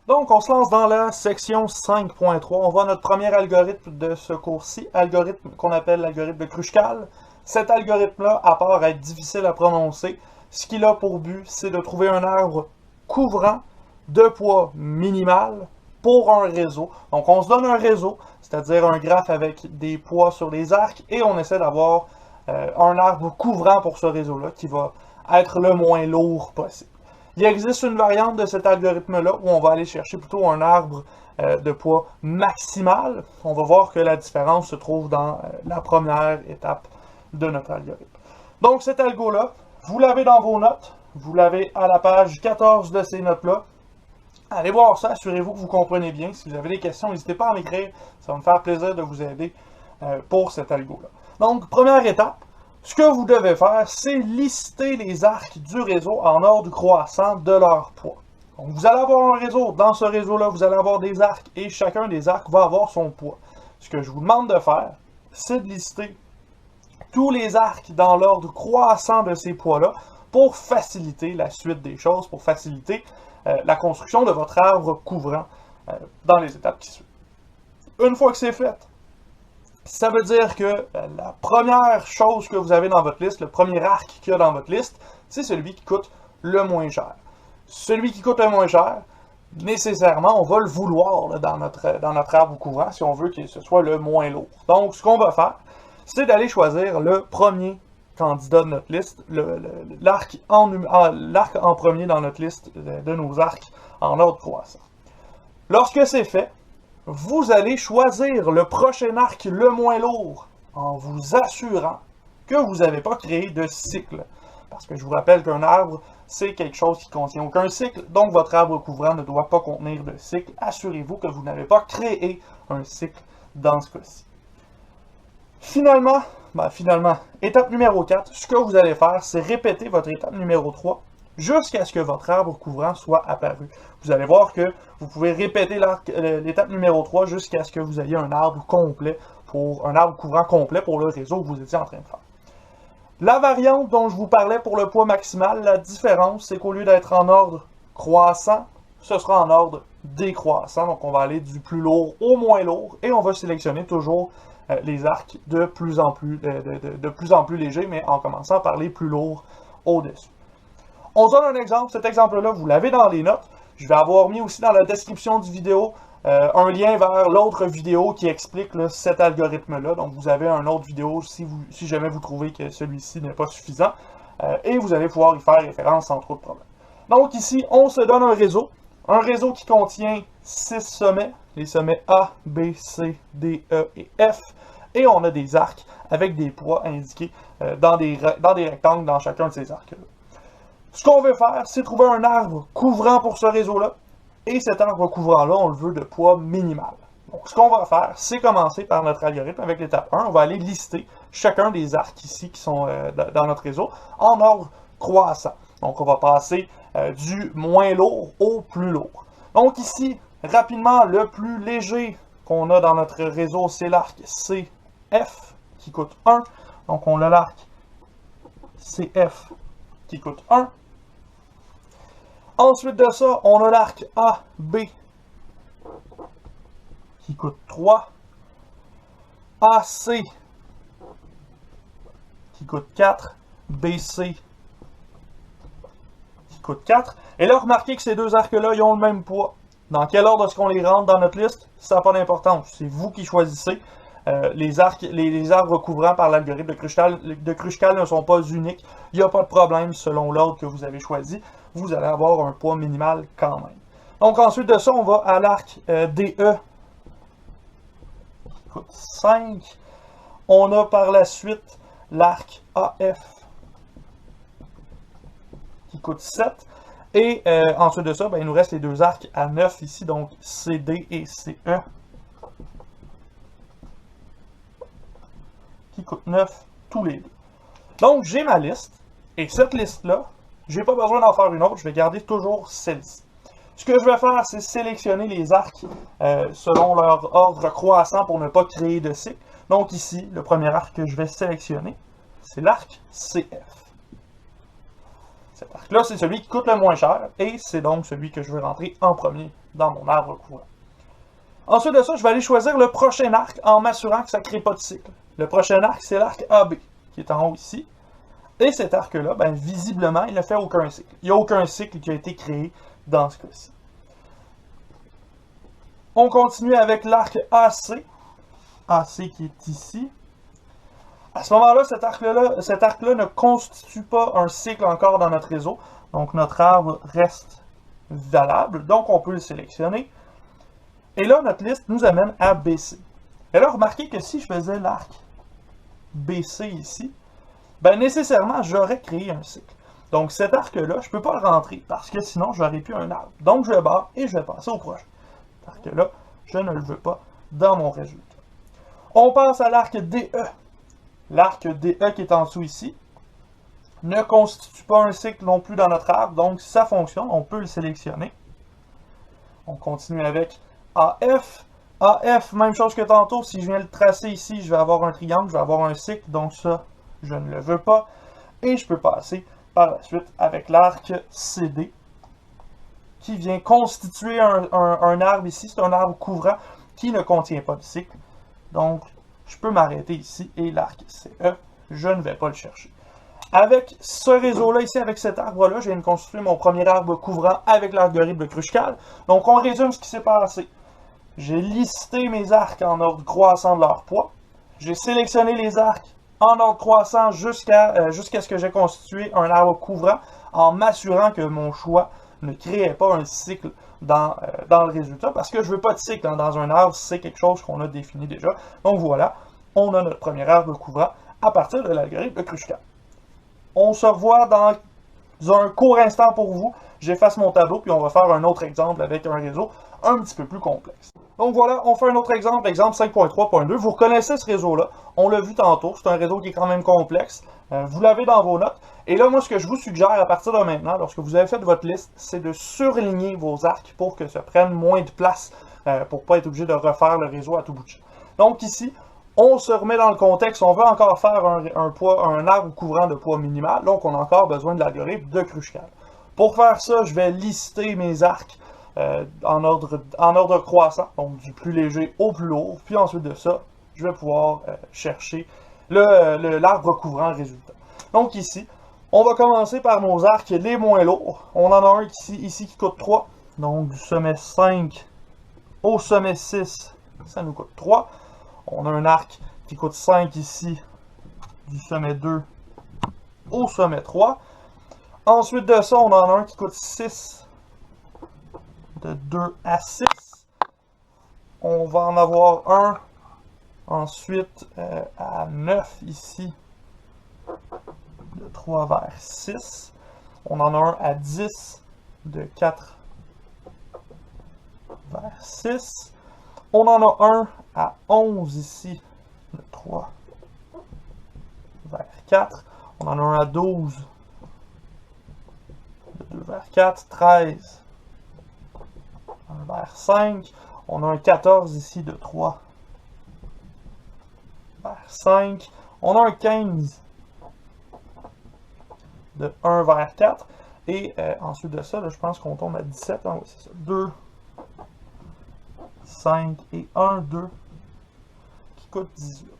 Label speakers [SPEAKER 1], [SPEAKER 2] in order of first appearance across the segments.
[SPEAKER 1] Donc, on se lance dans la section 5.3. On voit notre premier algorithme de ce cours-ci, algorithme qu'on appelle l'algorithme de Kruskal. Cet algorithme-là, à part être difficile à prononcer, ce qu'il a pour but, c'est de trouver un arbre couvrant de poids minimal pour un réseau. Donc, on se donne un réseau, c'est-à-dire un graphe avec des poids sur les arcs, et on essaie d'avoir un arbre couvrant pour ce réseau-là, qui va être le moins lourd possible. Il existe une variante de cet algorithme-là où on va aller chercher plutôt un arbre de poids maximal. On va voir que la différence se trouve dans la première étape de notre algorithme. Donc cet algo-là, vous l'avez dans vos notes, vous l'avez à la page 14 de ces notes-là. Allez voir ça, assurez-vous que vous comprenez bien. Si vous avez des questions, n'hésitez pas à m'écrire, ça va me faire plaisir de vous aider pour cet algo-là. Donc première étape, ce que vous devez faire, c'est lister les arcs du réseau en ordre croissant de leur poids. Donc, vous allez avoir un réseau. Dans ce réseau-là, vous allez avoir des arcs et chacun des arcs va avoir son poids. Ce que je vous demande de faire, c'est de lister tous les arcs dans l'ordre croissant de ces poids-là pour faciliter la suite des choses, pour faciliter la construction de votre arbre couvrant dans les étapes qui suivent. Une fois que c'est fait, ça veut dire que la première chose que vous avez dans votre liste, le premier arc qu'il y a dans votre liste, c'est celui qui coûte le moins cher. Celui qui coûte le moins cher, nécessairement, on va le vouloir là, dans notre arbre couvrant si on veut que ce soit le moins lourd. Donc, ce qu'on va faire, c'est d'aller choisir le premier candidat de notre liste, l'arc en premier dans notre liste de nos arcs en ordre croissant. Lorsque c'est fait, vous allez choisir le prochain arc le moins lourd en vous assurant que vous n'avez pas créé de cycle. Parce que je vous rappelle qu'un arbre, c'est quelque chose qui ne contient aucun cycle, donc votre arbre couvrant ne doit pas contenir de cycle. Assurez-vous que vous n'avez pas créé un cycle dans ce cas-ci. Finalement, étape numéro 4, ce que vous allez faire, c'est répéter votre étape numéro 3 jusqu'à ce que votre arbre couvrant soit apparu. Vous allez voir que vous pouvez répéter l'étape numéro 3 jusqu'à ce que vous ayez un arbre complet, un arbre couvrant complet pour le réseau que vous étiez en train de faire. La variante dont je vous parlais pour le poids maximal, la différence, c'est qu'au lieu d'être en ordre croissant, ce sera en ordre décroissant. Donc on va aller du plus lourd au moins lourd et on va sélectionner toujours les arcs de plus en plus légers, mais en commençant par les plus lourds au-dessus. On se donne un exemple. Cet exemple-là, vous l'avez dans les notes. Je vais avoir mis aussi dans la description du vidéo un lien vers l'autre vidéo qui explique là, cet algorithme-là. Donc, vous avez une autre vidéo si jamais vous trouvez que celui-ci n'est pas suffisant. Et vous allez pouvoir y faire référence sans trop de problème. Donc, ici, on se donne un réseau. Un réseau qui contient 6 sommets. Les sommets A, B, C, D, E et F. Et on a des arcs avec des poids indiqués dans des rectangles dans chacun de ces arcs-là. Ce qu'on veut faire, c'est trouver un arbre couvrant pour ce réseau-là. Et cet arbre couvrant-là, on le veut de poids minimal. Donc, ce qu'on va faire, c'est commencer par notre algorithme avec l'étape 1. On va aller lister chacun des arcs ici qui sont dans notre réseau en ordre croissant. Donc, on va passer du moins lourd au plus lourd. Donc, ici, rapidement, le plus léger qu'on a dans notre réseau, c'est l'arc CF qui coûte 1. Donc, on a l'arc CF qui coûte 1. Ensuite de ça, on a l'arc AB qui coûte 3. AC qui coûte 4. BC qui coûte 4. Et là, remarquez que ces deux arcs-là, ils ont le même poids. Dans quel ordre est-ce qu'on les rentre dans notre liste? Ça n'a pas d'importance. C'est vous qui choisissez. Les arbres couvrants par l'algorithme de Kruskal ne sont pas uniques. Il n'y a pas de problème selon l'ordre que vous avez choisi. Vous allez avoir un poids minimal quand même. Donc ensuite de ça, on va à l'arc DE qui coûte 5. On a par la suite l'arc AF qui coûte 7. Et ensuite de ça, il nous reste les deux arcs à 9 ici, donc CD et CE. Qui coûte 9 tous les deux. Donc, j'ai ma liste, et cette liste-là, j'ai pas besoin d'en faire une autre, je vais garder toujours celle-ci. Ce que je vais faire, c'est sélectionner les arcs selon leur ordre croissant pour ne pas créer de cycle. Donc ici, le premier arc que je vais sélectionner, c'est l'arc CF. Cet arc-là, c'est celui qui coûte le moins cher, et c'est donc celui que je vais rentrer en premier dans mon arbre courant. Ensuite de ça, je vais aller choisir le prochain arc en m'assurant que ça ne crée pas de cycle. Le prochain arc, c'est l'arc AB, qui est en haut ici. Et cet arc-là, ben, visiblement, il ne fait aucun cycle. Il n'y a aucun cycle qui a été créé dans ce cas-ci. On continue avec l'arc AC. AC qui est ici. À ce moment-là, cet arc-là ne constitue pas un cycle encore dans notre réseau. Donc, notre arbre reste valable. Donc, on peut le sélectionner. Et là, notre liste nous amène à BC. Et là, remarquez que si je faisais l'arc BC ici, ben nécessairement, j'aurais créé un cycle. Donc, cet arc-là, je ne peux pas le rentrer parce que sinon, je n'aurais plus un arbre. Donc, je barre et je vais passer au prochain. Cet arc-là, je ne le veux pas dans mon résultat. On passe à l'arc DE. L'arc DE qui est en dessous ici ne constitue pas un cycle non plus dans notre arbre. Donc, si ça fonctionne, on peut le sélectionner. On continue avec AF. AF, même chose que tantôt. Si je viens le tracer ici, je vais avoir un triangle, je vais avoir un cycle. Donc ça, je ne le veux pas. Et je peux passer par la suite avec l'arc CD qui vient constituer un arbre ici. C'est un arbre couvrant qui ne contient pas de cycle. Donc, je peux m'arrêter ici. Et l'arc CE, je ne vais pas le chercher. Avec ce réseau-là ici, avec cet arbre-là, je viens de constituer mon premier arbre couvrant avec l'algorithme de Kruskal. Donc, on résume ce qui s'est passé. J'ai listé mes arcs en ordre croissant de leur poids. J'ai sélectionné les arcs en ordre croissant jusqu'à ce que j'ai constitué un arbre couvrant en m'assurant que mon choix ne créait pas un cycle dans le résultat. Parce que je ne veux pas de cycle dans un arbre, c'est quelque chose qu'on a défini déjà. Donc voilà, on a notre premier arbre couvrant à partir de l'algorithme de Kruskal. On se revoit dans un court instant pour vous. J'efface mon tableau, puis on va faire un autre exemple avec un réseau un petit peu plus complexe. Donc voilà, on fait un autre exemple, exemple 5.3.2. Vous reconnaissez ce réseau-là, on l'a vu tantôt, c'est un réseau qui est quand même complexe. Vous l'avez dans vos notes. Et là, moi, ce que je vous suggère à partir de maintenant, lorsque vous avez fait votre liste, c'est de surligner vos arcs pour que ça prenne moins de place, pour ne pas être obligé de refaire le réseau à tout bout de champ. Donc ici, on se remet dans le contexte, on veut encore faire un arbre couvrant de poids minimal, donc on a encore besoin de l'algorithme de Kruskal. Pour faire ça, je vais lister mes arcs en ordre croissant, donc du plus léger au plus lourd, puis ensuite de ça, je vais pouvoir chercher l'arbre couvrant résultat. Donc ici, on va commencer par nos arcs les moins lourds. On en a un ici qui coûte 3, donc du sommet 5 au sommet 6, ça nous coûte 3. On a un arc qui coûte 5 ici, du sommet 2 au sommet 3. Ensuite de ça, on en a un qui coûte 6, de 2 à 6. On va en avoir un, ensuite à 9 ici, de 3 vers 6. On en a un à 10, de 4 vers 6. On en a un à 11 ici, de 3 vers 4. On en a un à 12, de 2 vers 4. 13, 1 vers 5. On a un 14 ici, de 3 vers 5. On a un 15, de 1 vers 4. Et ensuite de ça, là, je pense qu'on tombe à 17. Hein, oui, c'est ça. 2, 5 et 1, 2, qui coûte 18.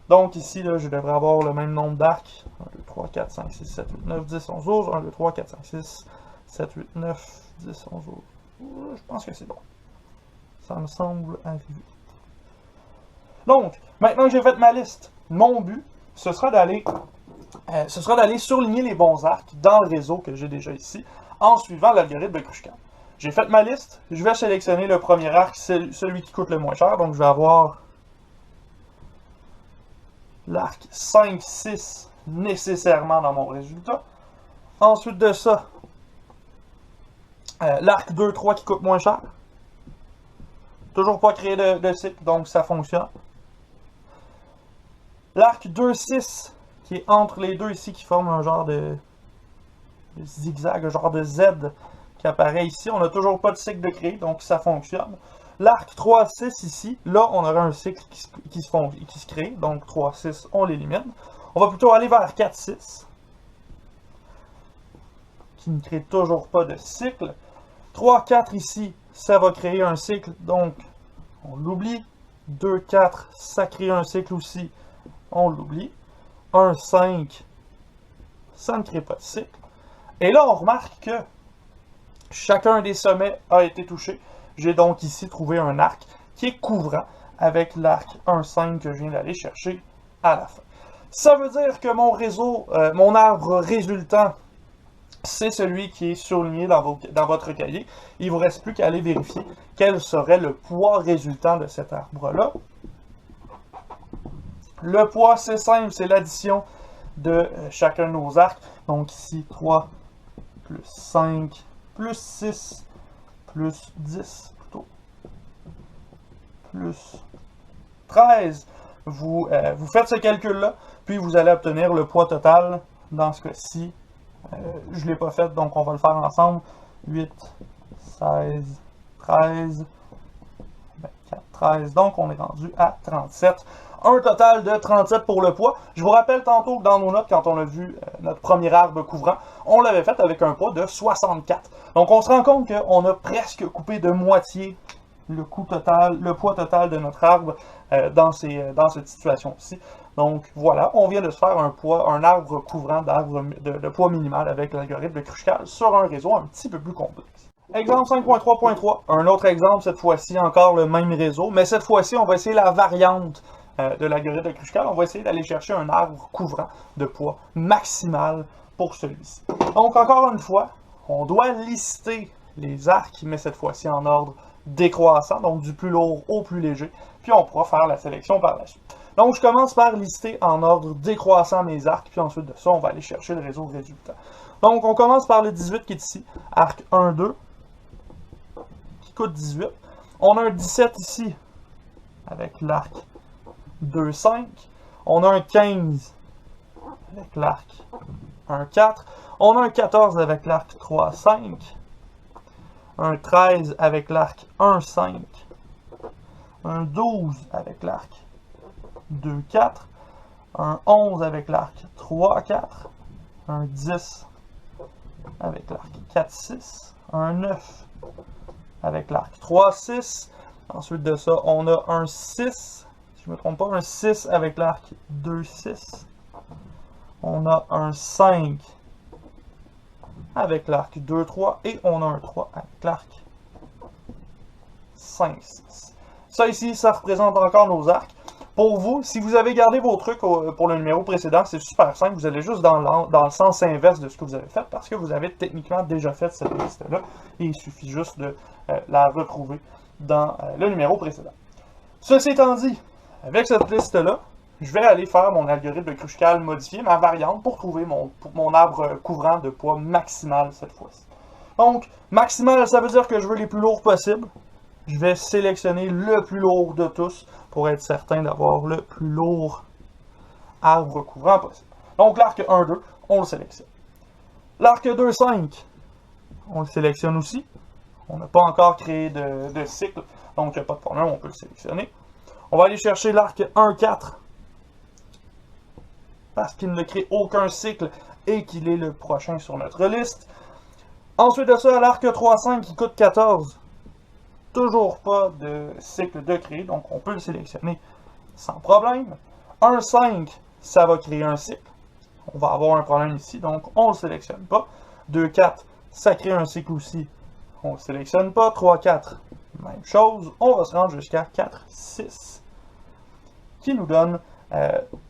[SPEAKER 1] Donc ici, là, je devrais avoir le même nombre d'arcs. 1, 2, 3, 4, 5, 6, 7, 8, 9, 10, 11, 12. 1, 2, 3, 4, 5, 6, 7, 8, 9, 10, 11, 12. Je pense que c'est bon. Ça me semble arriver. Donc, maintenant que j'ai fait ma liste, mon but, ce sera d'aller surligner les bons arcs dans le réseau que j'ai déjà ici, en suivant l'algorithme de Kruskal. J'ai fait ma liste, je vais sélectionner le premier arc, celui qui coûte le moins cher, donc je vais avoir l'arc 5, 6 nécessairement dans mon résultat. Ensuite de ça, l'arc 2, 3 qui coûte moins cher. Toujours pas créé de cycle, donc ça fonctionne. L'arc 2, 6 qui est entre les deux ici, qui forme un genre de zigzag, un genre de Z qui apparaît ici. On n'a toujours pas de cycle de créé, donc ça fonctionne. L'arc 3, 6 ici, là on aura un cycle qui se crée, donc 3, 6, on l'élimine. On va plutôt aller vers 4, 6, qui ne crée toujours pas de cycle. 3, 4 ici, ça va créer un cycle, donc on l'oublie. 2, 4, ça crée un cycle aussi, on l'oublie. 1, 5, ça ne crée pas de cycle. Et là, on remarque que chacun des sommets a été touché. J'ai donc ici trouvé un arc qui est couvrant avec l'arc 1, 5 que je viens d'aller chercher à la fin. Ça veut dire que mon mon arbre résultant, c'est celui qui est surligné dans votre cahier. Il ne vous reste plus qu'à aller vérifier quel serait le poids résultant de cet arbre-là. Le poids, c'est simple, c'est l'addition de chacun de nos arcs. Donc ici, 3 plus 5 plus 6 plus 10 plutôt plus 13. Vous faites ce calcul-là, puis vous allez obtenir le poids total. Dans ce cas-ci, je ne l'ai pas fait, donc on va le faire ensemble. 8, 16, 13, 24, 13. Donc on est rendu à 37. Un total de 37 pour le poids. Je vous rappelle tantôt que dans nos notes, quand on a vu notre premier arbre couvrant, on l'avait fait avec un poids de 64. Donc on se rend compte qu'on a presque coupé de moitié le poids total de notre arbre dans cette situation-ci. Donc voilà, on vient de se faire un arbre couvrant de poids minimal avec l'algorithme de Kruskal sur un réseau un petit peu plus complexe. Exemple 5.3.3, un autre exemple, cette fois-ci encore le même réseau, mais cette fois-ci on va essayer la variante de l'algorithme de Kruskal. On va essayer d'aller chercher un arbre couvrant de poids maximal pour celui-ci. Donc encore une fois, on doit lister les arcs, mais cette fois-ci en ordre décroissant, donc du plus lourd au plus léger, puis on pourra faire la sélection par la suite. Donc je commence par lister en ordre décroissant mes arcs, puis ensuite de ça, on va aller chercher le réseau résultant. Donc on commence par le 18 qui est ici, arc 1, 2, qui coûte 18. On a un 17 ici, avec l'arc 2, 5. On a un 15 avec l'arc 1, 4. On a un 14 avec l'arc 3, 5. Un 13 avec l'arc 1, 5. Un 12 avec l'arc 2, 4. Un 11 avec l'arc 3, 4. Un 10 avec l'arc 4, 6. Un 9 avec l'arc 3, 6. Ensuite de ça, on a un 6. Si je ne me trompe pas, un 6 avec l'arc 2, 6. On a un 5 avec l'arc 2, 3. Et on a un 3 avec l'arc 5, 6. Ça ici, ça représente encore nos arcs. Pour vous, si vous avez gardé vos trucs pour le numéro précédent, c'est super simple. Vous allez juste dans le sens inverse de ce que vous avez fait parce que vous avez techniquement déjà fait cette liste-là. Et il suffit juste de la retrouver dans le numéro précédent. Ceci étant dit, avec cette liste-là, je vais aller faire mon algorithme de Kruskal modifié, ma variante, pour trouver mon arbre couvrant de poids maximal cette fois-ci. Donc, maximal, ça veut dire que je veux les plus lourds possibles. Je vais sélectionner le plus lourd de tous pour être certain d'avoir le plus lourd arbre couvrant possible. Donc, l'arc 1, 2, on le sélectionne. L'arc 2, 5, on le sélectionne aussi. On n'a pas encore créé de cycle, donc il n'y a pas de problème, on peut le sélectionner. On va aller chercher l'arc 1, 4, parce qu'il ne crée aucun cycle et qu'il est le prochain sur notre liste. Ensuite de ça, l'arc 3, 5 qui coûte 14. Toujours pas de cycle de créer, donc on peut le sélectionner sans problème. 1, 5, ça va créer un cycle. On va avoir un problème ici, donc on ne le sélectionne pas. 2, 4, ça crée un cycle aussi. On ne le sélectionne pas. 3, 4, même chose. On va se rendre jusqu'à 4, 6. Qui nous donne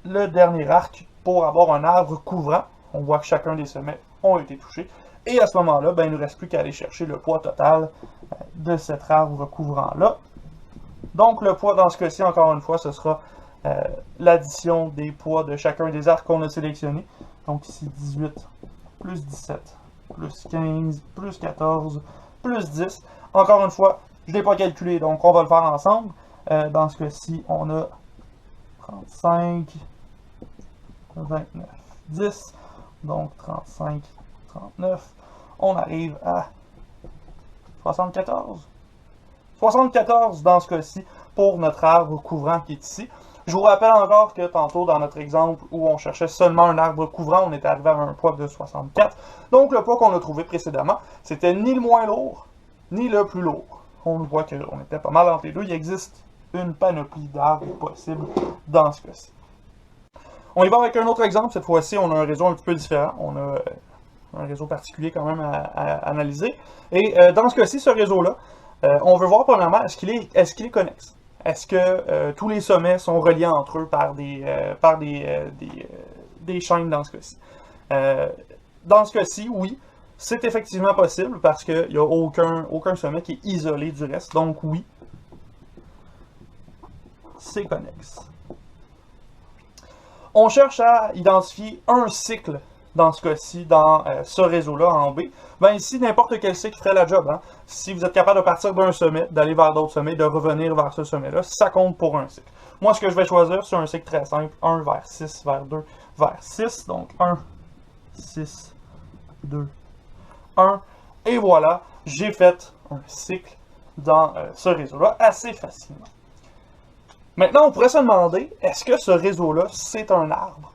[SPEAKER 1] le dernier arc pour avoir un arbre couvrant. On voit que chacun des sommets ont été touchés. Et à ce moment-là, ben, il ne nous reste plus qu'à aller chercher le poids total de cet arbre couvrant-là. Donc le poids dans ce cas-ci, encore une fois, ce sera l'addition des poids de chacun des arcs qu'on a sélectionnés. Donc ici 18 plus 17 plus 15 plus 14 plus 10. Encore une fois, je ne l'ai pas calculé, donc on va le faire ensemble. Dans ce cas-ci, on a 35, 29, 10. Donc 35, 39. On arrive à 74. 74 dans ce cas-ci pour notre arbre couvrant qui est ici. Je vous rappelle encore que tantôt dans notre exemple où on cherchait seulement un arbre couvrant, on était arrivé à un poids de 64. Donc le poids qu'on a trouvé précédemment, c'était ni le moins lourd, ni le plus lourd. on voit qu'on était pas mal entre les deux. Il existe une panoplie d'arbres possibles dans ce cas-ci. On y va avec un autre exemple. Cette fois-ci, on a un réseau un petit peu différent. On a un réseau particulier quand même à analyser. Et dans ce cas-ci, ce réseau-là, on veut voir premièrement, est-ce qu'il est connexe? Est-ce que tous les sommets sont reliés entre eux par des chaînes dans ce cas-ci? Dans ce cas-ci, oui, c'est effectivement possible parce qu'il n'y a aucun sommet qui est isolé du reste. Donc oui, c'est connexe. On cherche à identifier un cycle dans ce cas-ci, dans ce réseau-là en B. Ben ici, n'importe quel cycle ferait la job. Hein? Si vous êtes capable de partir d'un sommet, d'aller vers d'autres sommets, de revenir vers ce sommet-là, ça compte pour un cycle. Moi, ce que je vais choisir, c'est un cycle très simple. 1 vers 6, vers 2, vers 6. Donc 1, 6, 2, 1. Et voilà, j'ai fait un cycle dans ce réseau-là assez facilement. Maintenant, on pourrait se demander, est-ce que ce réseau-là, c'est un arbre?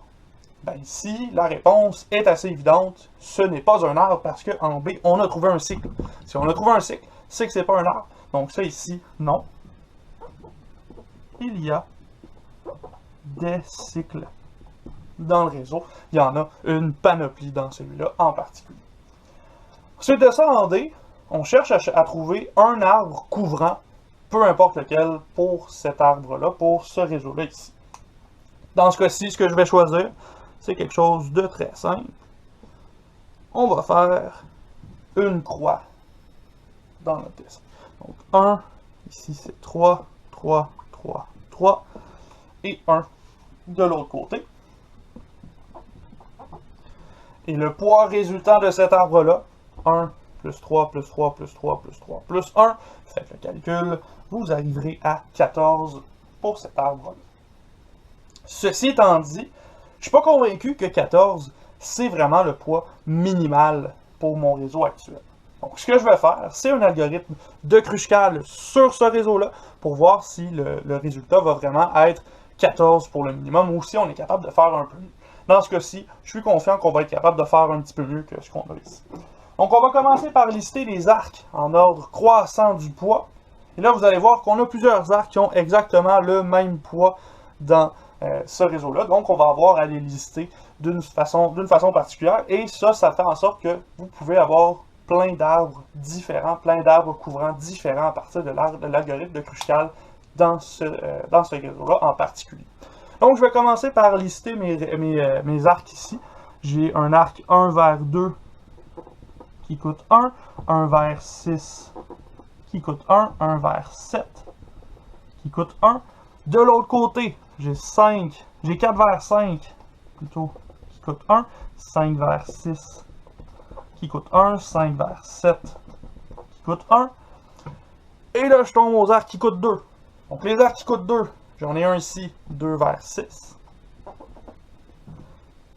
[SPEAKER 1] Ben ici, la réponse est assez évidente. Ce n'est pas un arbre parce qu'en B, on a trouvé un cycle. Si on a trouvé un cycle, c'est que c'est pas un arbre. Donc ça ici, non. Il y a des cycles dans le réseau. Il y en a une panoplie dans celui-là en particulier. Ensuite de ça, en D, on cherche à trouver un arbre couvrant, peu importe lequel, pour cet arbre-là, pour ce réseau-là ici. Dans ce cas-ci, ce que je vais choisir, c'est quelque chose de très simple. On va faire une croix dans notre dessin. Donc 1, ici c'est 3, 3, 3, 3, et 1 de l'autre côté. Et le poids résultant de cet arbre-là, 1 plus 3 plus 3 plus 3 plus 3 plus 1, faites le calcul, vous arriverez à 14 pour cet arbre-là. Ceci étant dit, je ne suis pas convaincu que 14, c'est vraiment le poids minimal pour mon réseau actuel. Donc, ce que je vais faire, c'est un algorithme de Kruskal sur ce réseau-là pour voir si le résultat va vraiment être 14 pour le minimum ou si on est capable de faire un peu mieux. Dans ce cas-ci, je suis confiant qu'on va être capable de faire un petit peu mieux que ce qu'on a ici. Donc, on va commencer par lister les arcs en ordre croissant du poids. Et là, vous allez voir qu'on a plusieurs arcs qui ont exactement le même poids dans ce réseau-là. Donc, on va avoir à les lister d'une façon particulière. Et ça fait en sorte que vous pouvez avoir plein d'arbres différents, plein d'arbres couvrants différents à partir de l'algorithme de Kruskal dans ce réseau-là en particulier. Donc, je vais commencer par lister mes arcs ici. J'ai un arc 1 vers 2 qui coûte 1 vers 6 qui coûte 1 vers 7 qui coûte 1. De l'autre côté, j'ai 4 vers 5 plutôt qui coûte 1, 5 vers 6 qui coûte 1, 5 vers 7 qui coûte 1. Et là, je tombe aux arcs qui coûtent 2. Donc, les arcs qui coûtent 2, j'en ai un ici, 2 vers 6,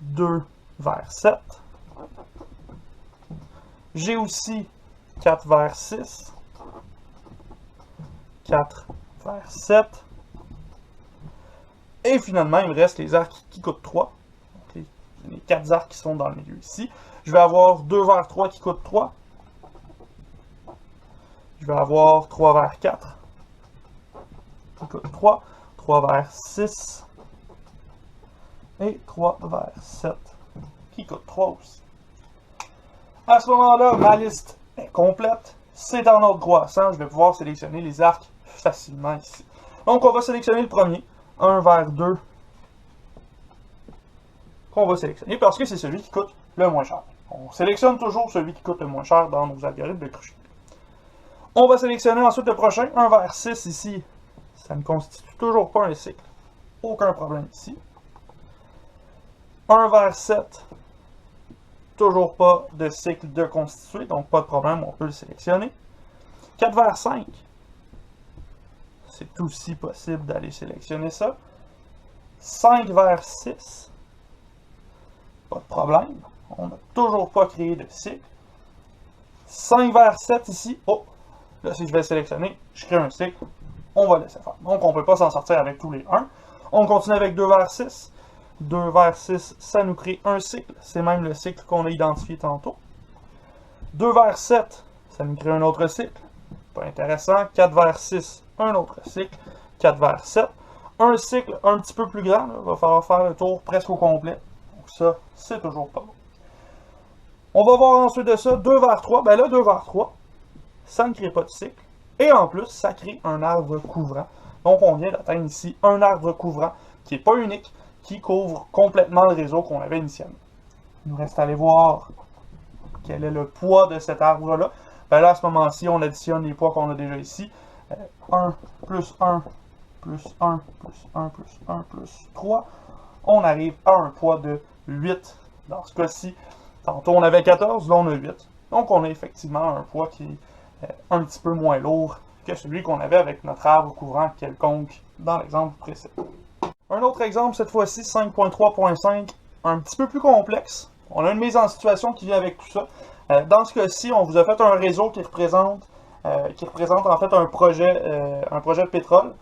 [SPEAKER 1] 2 vers 7. J'ai aussi 4 vers 6, 4 vers 7. Et finalement, il me reste les arcs qui coûtent 3. Donc, les 4 arcs qui sont dans le milieu ici. Je vais avoir 2 vers 3 qui coûtent 3. Je vais avoir 3 vers 4 qui coûte 3. 3 vers 6. Et 3 vers 7 qui coûte 3 aussi. À ce moment-là, ma liste est complète. C'est en ordre croissant. Je vais pouvoir sélectionner les arcs facilement ici. Donc, on va sélectionner le premier. 1 vers 2 qu'on va sélectionner parce que c'est celui qui coûte le moins cher. On sélectionne toujours celui qui coûte le moins cher dans nos algorithmes de Kruskal. On va sélectionner ensuite le prochain, 1 vers 6 ici. Ça ne constitue toujours pas un cycle. Aucun problème ici. 1 vers 7. Toujours pas de cycle de constitué, donc pas de problème, on peut le sélectionner. 4 vers 5. C'est aussi possible d'aller sélectionner ça. 5 vers 6. Pas de problème. On n'a toujours pas créé de cycle. 5 vers 7 ici. Oh! Là, si je vais sélectionner, je crée un cycle. On va laisser faire. Donc, on ne peut pas s'en sortir avec tous les 1. On continue avec 2 vers 6. 2 vers 6, ça nous crée un cycle. C'est même le cycle qu'on a identifié tantôt. 2 vers 7, ça nous crée un autre cycle. pas intéressant. 4 vers 6, un autre cycle. 4 vers 7. Un cycle un petit peu plus grand, il va falloir faire le tour presque au complet. Donc ça, c'est toujours pas bon. On va voir ensuite de ça 2 vers 3. Ben là, 2 vers 3, ça ne crée pas de cycle. Et en plus, ça crée un arbre couvrant. Donc on vient d'atteindre ici un arbre couvrant qui n'est pas unique, qui couvre complètement le réseau qu'on avait initialement. Il nous reste à aller voir quel est le poids de cet arbre-là. Ben là, à ce moment-ci, on additionne les poids qu'on a déjà ici. 1 plus 1 plus 1 plus 1 plus 1 plus 3. On arrive à un poids de 8 dans ce cas-ci. Tantôt, on avait 14, là, on a 8. Donc, on a effectivement un poids qui est un petit peu moins lourd que celui qu'on avait avec notre arbre couvrant quelconque dans l'exemple précédent. Un autre exemple, cette fois-ci, 5.3.5, un petit peu plus complexe. On a une mise en situation qui vient avec tout ça. Dans ce cas-ci, on vous a fait un réseau qui représente en fait un projet de pétrole.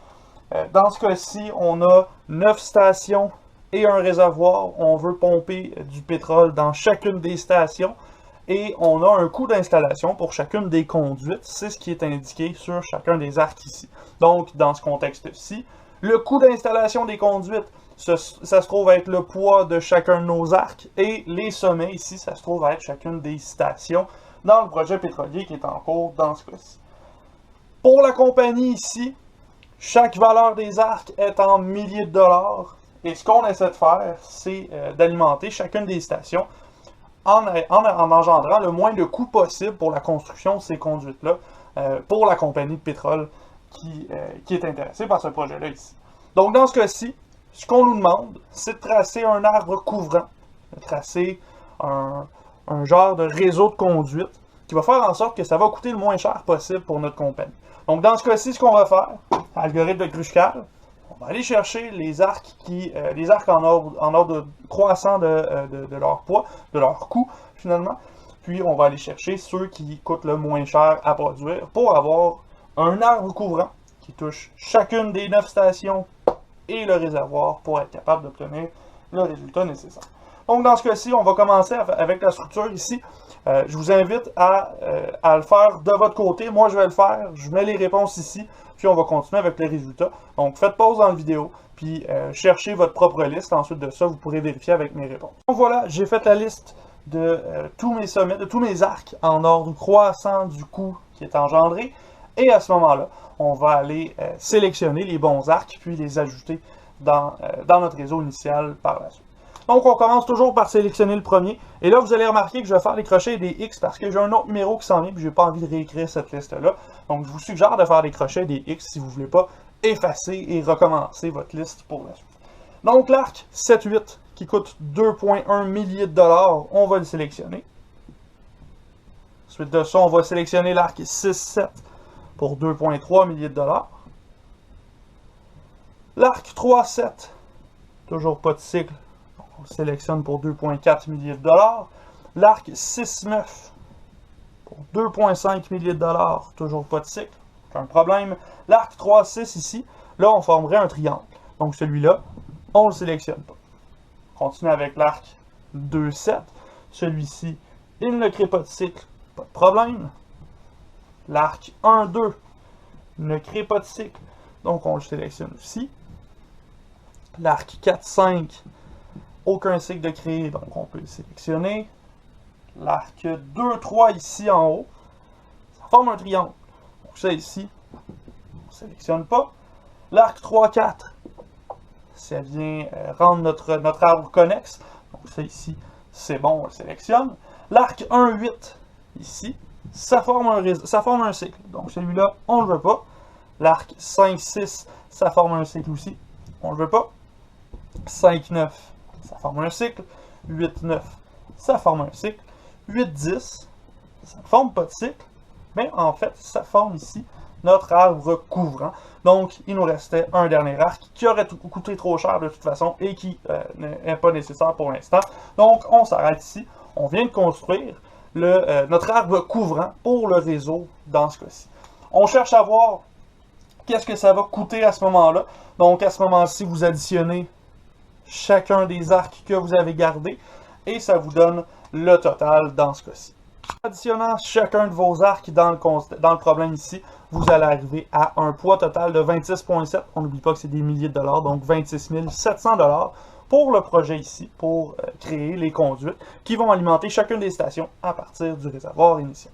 [SPEAKER 1] Dans ce cas-ci, on a 9 stations et un réservoir. On veut pomper du pétrole dans chacune des stations. Et on a un coût d'installation pour chacune des conduites. C'est ce qui est indiqué sur chacun des arcs ici. Donc, dans ce contexte-ci, le coût d'installation des conduites, ça se trouve être le poids de chacun de nos arcs. Et les sommets ici, ça se trouve être chacune des stations dans le projet pétrolier qui est en cours dans ce cas-ci. Pour la compagnie ici, chaque valeur des arcs est en milliers de dollars. Et ce qu'on essaie de faire, c'est d'alimenter chacune des stations en engendrant le moins de coûts possible pour la construction de ces conduites-là pour la compagnie de pétrole qui est intéressée par ce projet-là ici. Donc, dans ce cas-ci, ce qu'on nous demande, c'est de tracer un arbre couvrant, de tracer un genre de réseau de conduite qui va faire en sorte que ça va coûter le moins cher possible pour notre compagnie. Donc, dans ce cas-ci, ce qu'on va faire, algorithme de Kruskal, on va aller chercher les arcs en ordre croissant de leur poids, de leur coût, finalement. Puis, on va aller chercher ceux qui coûtent le moins cher à produire pour avoir un arbre couvrant qui touche chacune des 9 stations et le réservoir pour être capable d'obtenir le résultat nécessaire. Donc, dans ce cas-ci, on va commencer avec la structure ici. Je vous invite à le faire de votre côté. Moi, je vais le faire. Je mets les réponses ici. Puis, on va continuer avec les résultats. Donc, faites pause dans la vidéo. Puis, cherchez votre propre liste. Ensuite de ça, vous pourrez vérifier avec mes réponses. Donc, voilà, j'ai fait la liste de tous mes sommets, de tous mes arcs en ordre croissant du coût qui est engendré. Et à ce moment-là, on va aller sélectionner les bons arcs, puis les ajouter dans notre réseau initial par la suite. Donc, on commence toujours par sélectionner le premier. Et là, vous allez remarquer que je vais faire les crochets et des X parce que j'ai un autre numéro qui s'en vient, puis je n'ai pas envie de réécrire cette liste-là. Donc, je vous suggère de faire des crochets et des X si vous ne voulez pas effacer et recommencer votre liste pour la suite. Donc, l'arc 7-8 qui coûte 2,1 milliers de dollars, on va le sélectionner. Ensuite de ça, on va sélectionner l'arc 6-7 pour 2,3 milliers de dollars. L'arc 3-7, toujours pas de cycle, on le sélectionne pour 2,4 milliers de dollars. L'arc 6-9 pour 2,5 milliers de dollars, toujours pas de cycle, aucun problème. L'arc 3-6 ici, là on formerait un triangle. Donc celui-là, on ne le sélectionne pas. On continue avec l'arc 2-7. Celui-ci, il ne crée pas de cycle, pas de problème. L'arc 1-2 ne crée pas de cycle, donc on le sélectionne aussi. L'arc 4-5, aucun cycle de créer, donc on peut le sélectionner. L'arc 2-3 ici en haut, ça forme un triangle. Donc ça ici, on ne sélectionne pas. L'arc 3-4, ça vient rendre notre arbre connexe. Donc ça ici, c'est bon, on le sélectionne. L'arc 1-8, ici, ça forme un cycle. Donc celui-là, on ne le veut pas. L'arc 5-6, ça forme un cycle aussi. On ne le veut pas. 5-9, ça forme un cycle. 8-9, ça forme un cycle. 8-10, ça ne forme pas de cycle. Mais en fait, ça forme ici notre arbre couvrant. Donc, il nous restait un dernier arc qui aurait coûté trop cher de toute façon et qui n'est pas nécessaire pour l'instant. Donc, on s'arrête ici. On vient de construire notre arbre couvrant pour le réseau dans ce cas-ci. On cherche à voir qu'est-ce que ça va coûter à ce moment-là. Donc, à ce moment-ci, vous additionnez chacun des arcs que vous avez gardés et ça vous donne le total dans ce cas-ci. En additionnant chacun de vos arcs dans le problème ici, vous allez arriver à un poids total de 26,7. On n'oublie pas que c'est des milliers de dollars, donc 26 700 $ pour le projet ici, pour créer les conduites qui vont alimenter chacune des stations à partir du réservoir initial.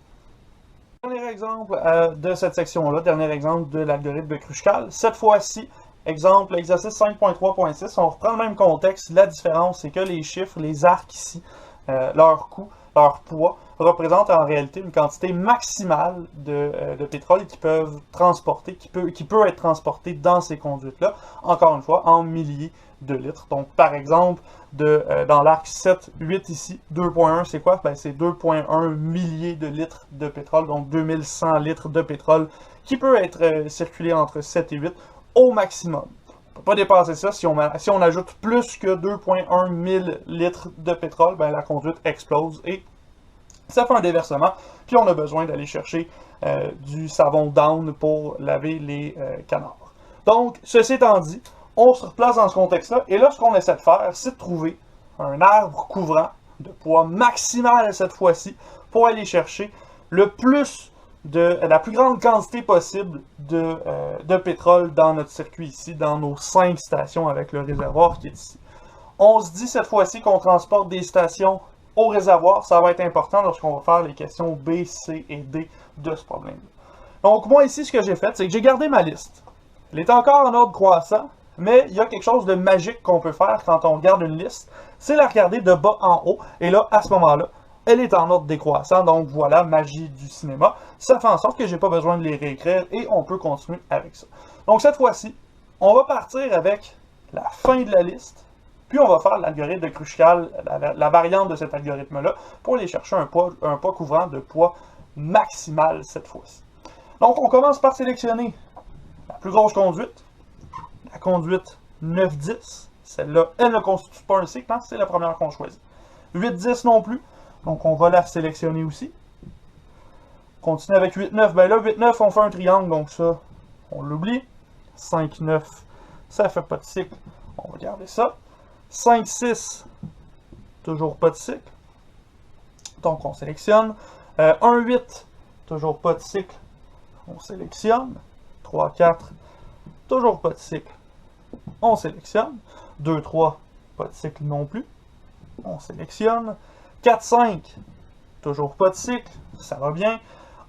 [SPEAKER 1] Dernier exemple de cette section-là, dernier exemple de l'algorithme de Kruskal. Cette fois-ci, exemple, l'exercice 5.3.6, on reprend le même contexte. La différence, c'est que les chiffres, les arcs ici, leur coût, leur poids, représentent en réalité une quantité maximale de pétrole qui peuvent transporter, qui peut être transporté dans ces conduites-là, encore une fois, en milliers de litres. Donc, par exemple, dans l'arc 7-8 ici, 2.1, c'est quoi? Ben, c'est 2.1 milliers de litres de pétrole, donc 2100 litres de pétrole qui peut être circulé entre 7 et 8 au maximum. On ne peut pas dépasser ça. Si on ajoute plus que 2.1 1000 litres de pétrole, ben, la conduite explose et ça fait un déversement. Puis on a besoin d'aller chercher du savon down pour laver les canards. Donc, ceci étant dit, on se replace dans ce contexte-là, et là, ce qu'on essaie de faire, c'est de trouver un arbre couvrant de poids maximal cette fois-ci pour aller chercher la plus grande quantité possible de pétrole dans notre circuit ici, dans nos 5 stations avec le réservoir qui est ici. On se dit cette fois-ci qu'on transporte des stations au réservoir, ça va être important lorsqu'on va faire les questions B, C et D de ce problème-là. Donc moi ici, ce que j'ai fait, c'est que j'ai gardé ma liste. Elle est encore en ordre croissant, mais il y a quelque chose de magique qu'on peut faire quand on regarde une liste, c'est la regarder de bas en haut, et là, à ce moment-là, elle est en ordre décroissant, donc voilà, magie du cinéma. Ça fait en sorte que j'ai pas besoin de les réécrire, et on peut continuer avec ça. Donc cette fois-ci, on va partir avec la fin de la liste, puis on va faire l'algorithme de Kruskal, la variante de cet algorithme-là, pour aller chercher un poids couvrant de poids maximal cette fois-ci. Donc on commence par sélectionner la plus grosse conduite, la conduite 9-10, celle-là, elle ne constitue pas un cycle, hein, c'est la première qu'on choisit. 8-10 non plus, donc on va la sélectionner aussi. Continue avec 8-9, ben là, 8-9, on fait un triangle, donc ça, on l'oublie. 5-9, ça fait pas de cycle, on va garder ça. 5-6, toujours pas de cycle, donc on sélectionne. 1-8, toujours pas de cycle, on sélectionne. 3-4, toujours pas de cycle, on sélectionne. 2-3, pas de cycle non plus, on sélectionne. 4-5, toujours pas de cycle, ça va bien.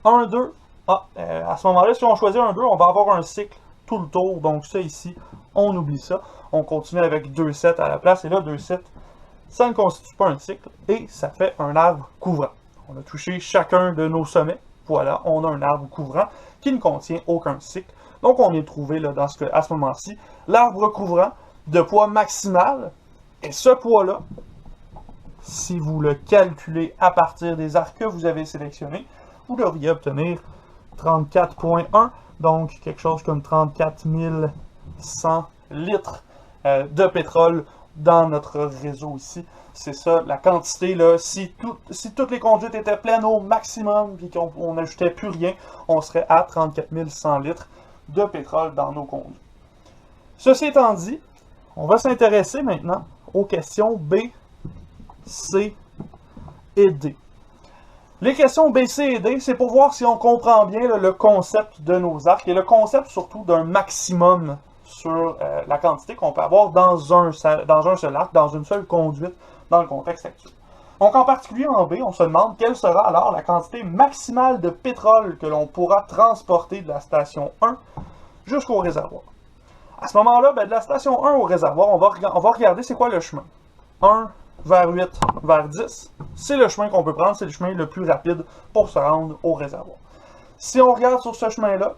[SPEAKER 1] 1-2, à ce moment-là, si on choisit 1-2, on va avoir un cycle tout le tour, donc ça ici, on oublie ça. On continue avec 2-7 à la place, et là, 2-7, ça ne constitue pas un cycle, et ça fait un arbre couvrant. On a touché chacun de nos sommets, voilà, on a un arbre couvrant qui ne contient aucun cycle. Donc on vient de trouver là, à ce moment-ci l'arbre couvrant de poids maximal. Et ce poids-là, si vous le calculez à partir des arcs que vous avez sélectionnés, vous devriez obtenir 34,1, donc quelque chose comme 34 100 litres de pétrole dans notre réseau ici. C'est ça, la quantité, là, si toutes les conduites étaient pleines au maximum et qu'on n'ajoutait plus rien, on serait à 34 100 litres de pétrole dans nos conduits. Ceci étant dit, on va s'intéresser maintenant aux questions B, C et D. Les questions B, C et D, c'est pour voir si on comprend bien là, le concept de nos arcs et le concept surtout d'un maximum sur la quantité qu'on peut avoir dans un seul arc, dans une seule conduite, dans le contexte actuel. Donc en particulier en B, on se demande quelle sera alors la quantité maximale de pétrole que l'on pourra transporter de la station 1 jusqu'au réservoir. À ce moment-là, ben, de la station 1 au réservoir, on va regarder c'est quoi le chemin. 1 vers 8 vers 10, c'est le chemin qu'on peut prendre, c'est le chemin le plus rapide pour se rendre au réservoir. Si on regarde sur ce chemin-là,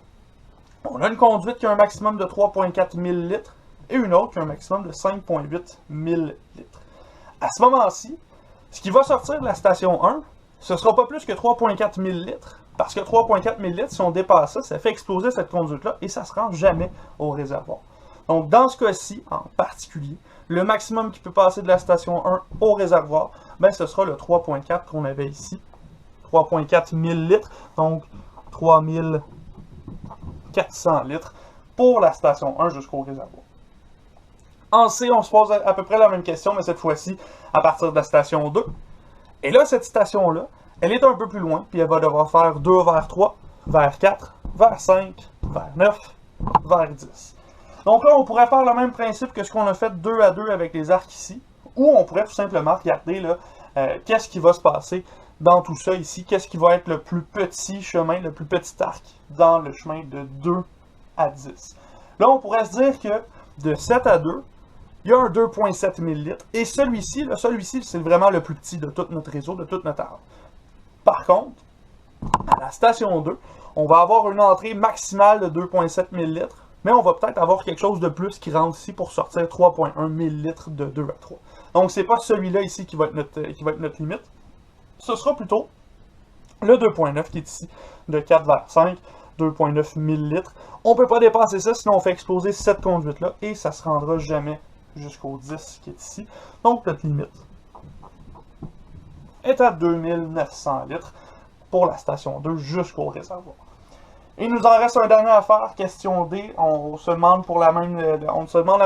[SPEAKER 1] on a une conduite qui a un maximum de 3,4 000 litres et une autre qui a un maximum de 5,8 000 litres. À ce moment-ci, ce qui va sortir de la station 1, ce ne sera pas plus que 3,4 000 litres, parce que 3,4 000 litres, si on dépasse ça, ça fait exploser cette conduite-là et ça ne se rend jamais au réservoir. Donc, dans ce cas-ci, en particulier, le maximum qui peut passer de la station 1 au réservoir, ben, ce sera le 3,4 qu'on avait ici. 3,4 000 litres, donc 3 400 litres pour la station 1 jusqu'au réservoir. En C, on se pose à peu près la même question, mais cette fois-ci à partir de la station 2. Et là, cette station-là, elle est un peu plus loin, puis elle va devoir faire 2 vers 3, vers 4, vers 5, vers 9, vers 10. Donc là, on pourrait faire le même principe que ce qu'on a fait 2 à 2 avec les arcs ici, ou on pourrait tout simplement regarder là, qu'est-ce qui va se passer dans tout ça ici, qu'est-ce qui va être le plus petit chemin, le plus petit arc dans le chemin de 2 à 10. Là, on pourrait se dire que de 7 à 2, il y a un 2,7 ml, et celui-ci, c'est vraiment le plus petit de tout notre réseau, de toute notre arbre. Par contre, à la station 2, on va avoir une entrée maximale de 2,7 ml, mais on va peut-être avoir quelque chose de plus qui rentre ici pour sortir 3,1 ml de 2 à 3. Donc, c'est pas celui-là ici qui va être notre limite. Ce sera plutôt le 2,9 qui est ici, de 4 vers 5, 2,9 ml. On ne peut pas dépasser ça, sinon on fait exploser cette conduite-là, et ça ne se rendra jamais jusqu'au 10 qui est ici. Donc, notre limite est à 2900 litres pour la station 2 jusqu'au réservoir. Et il nous en reste un dernier à faire, question D. On se demande la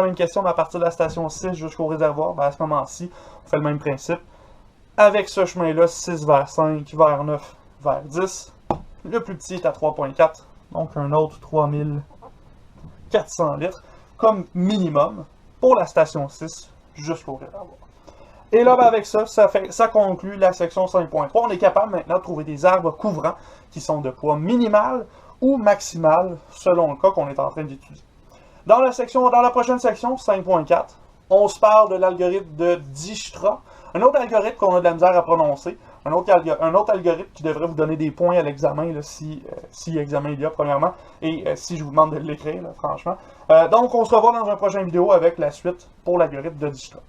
[SPEAKER 1] même question, mais à partir de la station 6 jusqu'au réservoir. Ben à ce moment-ci, on fait le même principe. Avec ce chemin-là, 6 vers 5, vers 9, vers 10. Le plus petit est à 3,4, donc un autre 3400 litres comme minimum pour la station 6 jusqu'au réservoir. Et là, ben avec ça conclut la section 5.3. On est capable maintenant de trouver des arbres couvrants qui sont de poids minimal ou maximal, selon le cas qu'on est en train d'étudier. Dans la prochaine section, 5.4, on se parle de l'algorithme de Dijkstra, un autre algorithme qu'on a de la misère à prononcer, un autre algorithme qui devrait vous donner des points à l'examen, si examen il y a, premièrement, et si je vous demande de l'écrire, franchement. Donc, on se revoit dans une prochaine vidéo avec la suite pour l'algorithme de Dijkstra.